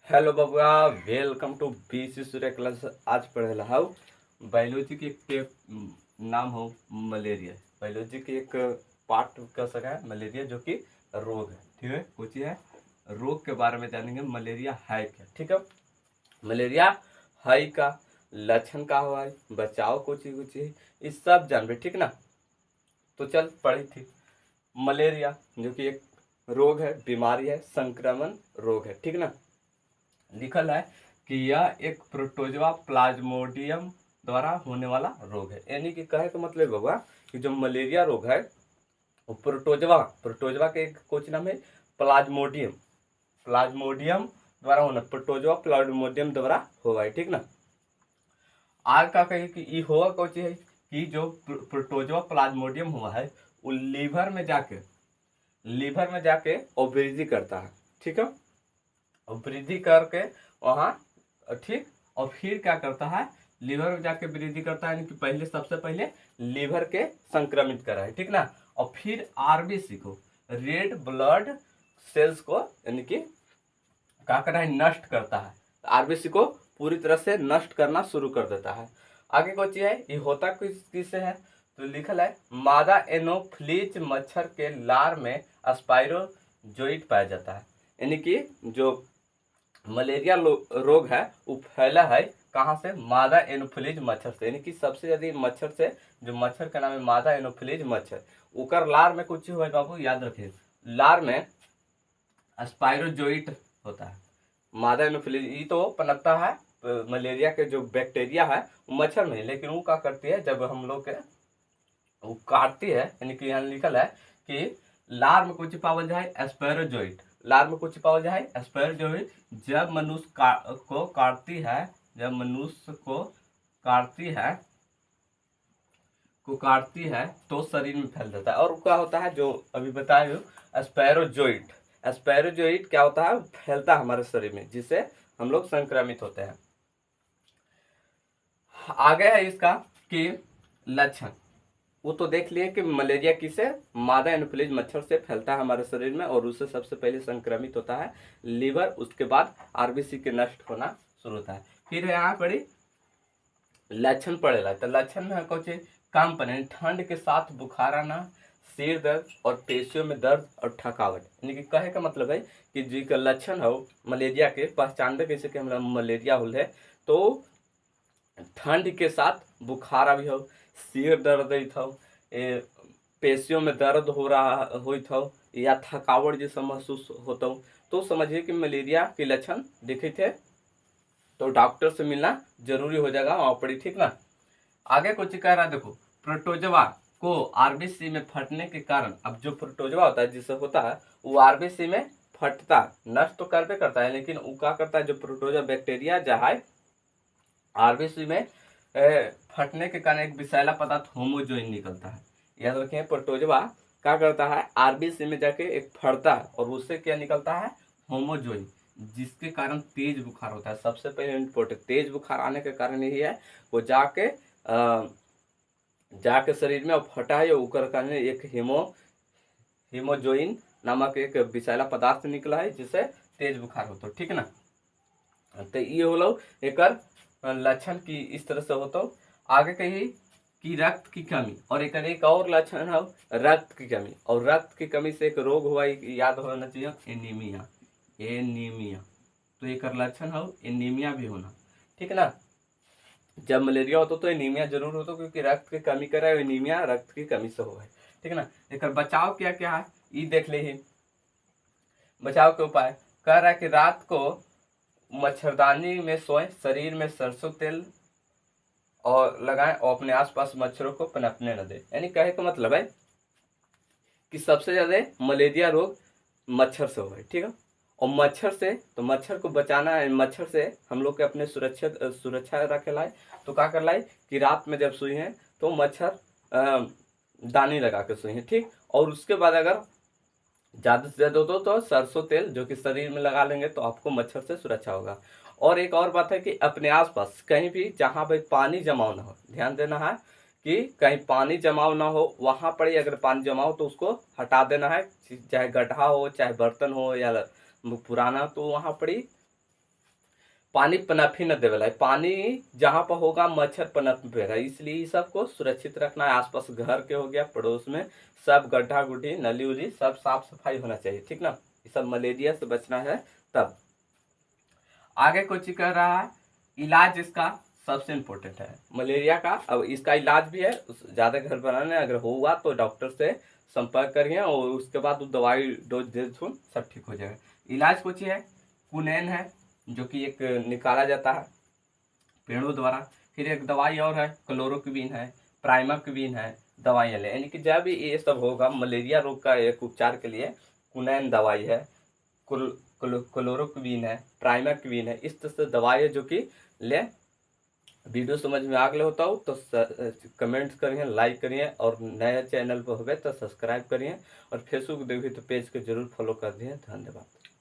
Hello बबुआ, welcome to BC Surya class. आज पढ़े हाउ बायोलॉजी के नाम हो मलेरिया। बायोलॉजी के एक पार्ट कर सका है मलेरिया, जो कि रोग है। ठीक है, कुछ है रोग के बारे में जानेंगे। मलेरिया है क्या? ठीक है, मलेरिया है का लक्षण का हुआ है, बचाव कुछ इस सब जानबे। ठीक ना, तो चल पढ़ी थी। मलेरिया जो कि एक रोग है, बीमारी है, संक्रमण रोग है। ठीक ना, लिखल है कि यह एक प्रोटोजवा प्लाज्मोडियम द्वारा होने वाला रोग है। यानी कि कहे का मतलब होगा कि जो मलेरिया रोग है वो प्रोटोजवा के एक कोच नाम है प्लाज्मोडियम। प्लाज्मोडियम द्वारा होना, प्रोटोजवा प्लाज्मोडियम द्वारा होगा है। ठीक ना, आग का कहे कि ये होगा कौन है कि जो प्रोटोजवा प्लाज्मोडियम हुआ है वो लीवर में जाके वृद्धि करता है। ठीक है, और वृद्धि करके वहाँ, ठीक, और फिर क्या करता है, लीवर में जाके वृद्धि करता है। यानी कि पहले, सबसे पहले लीवर के संक्रमित करा है। ठीक ना, और फिर आरबीसी को, रेड ब्लड सेल्स को, यानी कि क्या करता है, नष्ट करता है। आरबीसी को पूरी तरह से नष्ट करना शुरू कर देता है। आगे कौन चीज है, ये होता किससे है, तो लिखल है मादा एनोफ्लीज मच्छर के लार में स्पाइरोजोइट पाया जाता है। यानी कि जो मलेरिया रोग है वो फैला है कहाँ से, मादा एनोफिलीज मच्छर से। यानी कि सबसे ज्यादा मच्छर से, जो मच्छर का नाम है मादा एनोफिलीज मच्छर, उकर लार में कुछ हुआ बाबू, याद रखिए, लार में स्पाइरोजोइट होता है। मादा एनोफिलीज ये तो पनपता है मलेरिया के जो बैक्टीरिया है वो मच्छर में, लेकिन वो क्या करती है, जब हम लोग के वो काटती है, यानी कि यहाँ लिखल है कि लार में कुछ पावल जाए एस्पेरोजोइट, लार में कुछ पावल जाए एस्पेरोजोइट। जब मनुष्य को काटती है, जब मनुष्य को काटती है तो शरीर में फैल जाता है। और क्या होता है, जो अभी बताए एस्पेरोजोइट, एस्पेरोजोइट क्या होता है, फैलता है हमारे शरीर में, जिससे हम लोग संक्रमित होते हैं। आगे है इसका कि लक्षण, वो तो देख लिए कि मलेरिया किसे, मादा एनोफिलीज मच्छर से फैलता है हमारे शरीर में, और उससे सबसे पहले संक्रमित होता है लीवर, उसके बाद आरबीसी के नष्ट होना शुरू होता है। फिर यहाँ पर लक्षण पड़ेगा, तो लक्षण में कौन चे, काम पने, ठंड के साथ बुखार आना, सिर दर्द और पेशियों में दर्द और थकावट। यानी कि कहे का मतलब है कि जी का लक्षण हो मलेरिया के, पहचान कैसे कि हमारा मलेरिया होल है, तो ठंड के साथ बुखार भी हो, सिर दर्द हो, पेशियों में दर्द हो रहा हो, या थकावट जैसा महसूस होता हो, तो समझिए कि मलेरिया के लक्षण दिखे थे। तो डॉक्टर से मिलना जरूरी हो जाएगा वहां पर। ठीक ना, आगे कुछ कह रहा है, देखो, प्रोटोजवा को आरबीसी में फटने के कारण, अब जो प्रोटोजवा होता है जिससे होता है वो आरबीसी में फटता, नष्ट तो करते करता है, लेकिन वो क्या करता है, जो प्रोटोजवा बैक्टीरिया जहाँ आरबीसी में फटने के कारण एक विषैला पदार्थ होमोजोइन निकलता है। याद रखें, प्रोटोजवा क्या करता है, आरबीसी में जाके एक फटता है, और उससे क्या निकलता है, होमोजोइन, जिसके कारण तेज बुखार होता है। सबसे पहले इम्पोर्टेंट, तेज बुखार आने के कारण यही है, वो जाके शरीर में फटा है, उकर कारण एक हीमोजोइन नामक एक विषैला पदार्थ निकला है, जिससे तेज बुखार होता है। ठीक ना, तो ये होलो एकर लक्षण की इस तरह से होता। आगे कही कि रक्त की कमी, और एक और लक्षण है रक्त की कमी, और रक्त की कमी से एक रोग हुआ, याद होना चाहिए, एनीमिया। एनीमिया, तो एक लक्षण है एनीमिया भी होना। ठीक है ना, जब मलेरिया होता तो एनीमिया जरूर होता, क्योंकि रक्त की कमी करे, एनीमिया रक्त की कमी से हो है। ठीक है ना, एक बचाव क्या क्या है ये देख ले ही। बचाव के उपाय कह रहा है कि रात को मच्छरदानी में सोएं, शरीर में सरसों तेल और लगाएं, और अपने आसपास मच्छरों को पनपने न दें। यानी कहे का मतलब है कि सबसे ज्यादा मलेरिया रोग मच्छर से हो है। ठीक है, और मच्छर से, तो मच्छर को बचाना है, मच्छर से हम लोग के अपने सुरक्षा रखे लाए। तो क्या कर लाए कि रात में जब सोई हैं तो मच्छर दानी लगा के सोई हैं। ठीक, और उसके बाद अगर ज्यादा से ज्यादा हो तो सरसों तेल जो कि शरीर में लगा लेंगे तो आपको मच्छर से सुरक्षा होगा। और एक और बात है कि अपने आसपास कहीं भी जहां पर पानी जमाव ना हो, ध्यान देना है कि कहीं पानी जमाव ना हो, वहां पर ही अगर पानी जमा हो तो उसको हटा देना है, चाहे गड्ढा हो, चाहे बर्तन हो, या पुराना, तो वहां पर ही पानी पनप ही न देवेला। पानी जहाँ पर होगा मच्छर पनप पेगा, इसलिए ये सबको सुरक्षित रखना है। आसपास घर के हो गया, पड़ोस में सब गड्ढा गुड्ढी नली उली सब साफ सफाई होना चाहिए, ठीक ना। ये सब मलेरिया से बचना है। तब आगे कुछ कर रहा है, इलाज इसका सबसे इम्पोर्टेंट है मलेरिया का। अब इसका इलाज भी है, ज़्यादा घर बनाने अगर हुआ तो डॉक्टर से संपर्क करिए और उसके बाद वो दवाई डोज दे दो, सब ठीक हो जाएगा। इलाज कुछ ही है, कुनैन है जो कि एक निकाला जाता है पेड़ों द्वारा। फिर एक दवाई और है, क्लोरोक्विन है, प्राइमाक्विन है, दवाइयाँ ले, यानी कि जब ये सब होगा मलेरिया रोग का एक उपचार के लिए कुनैन दवाई है, क्लोरोक्विन है, प्राइमाक्विन है, इस तरह से दवाई है जो कि ले। वीडियो समझ में आ गया होता हो तो कमेंट्स करिए, लाइक करिए, और नया चैनल पर हो तो सब्सक्राइब करिए, और फेसबुक देखिए तो पेज को जरूर फॉलो कर दिए। धन्यवाद।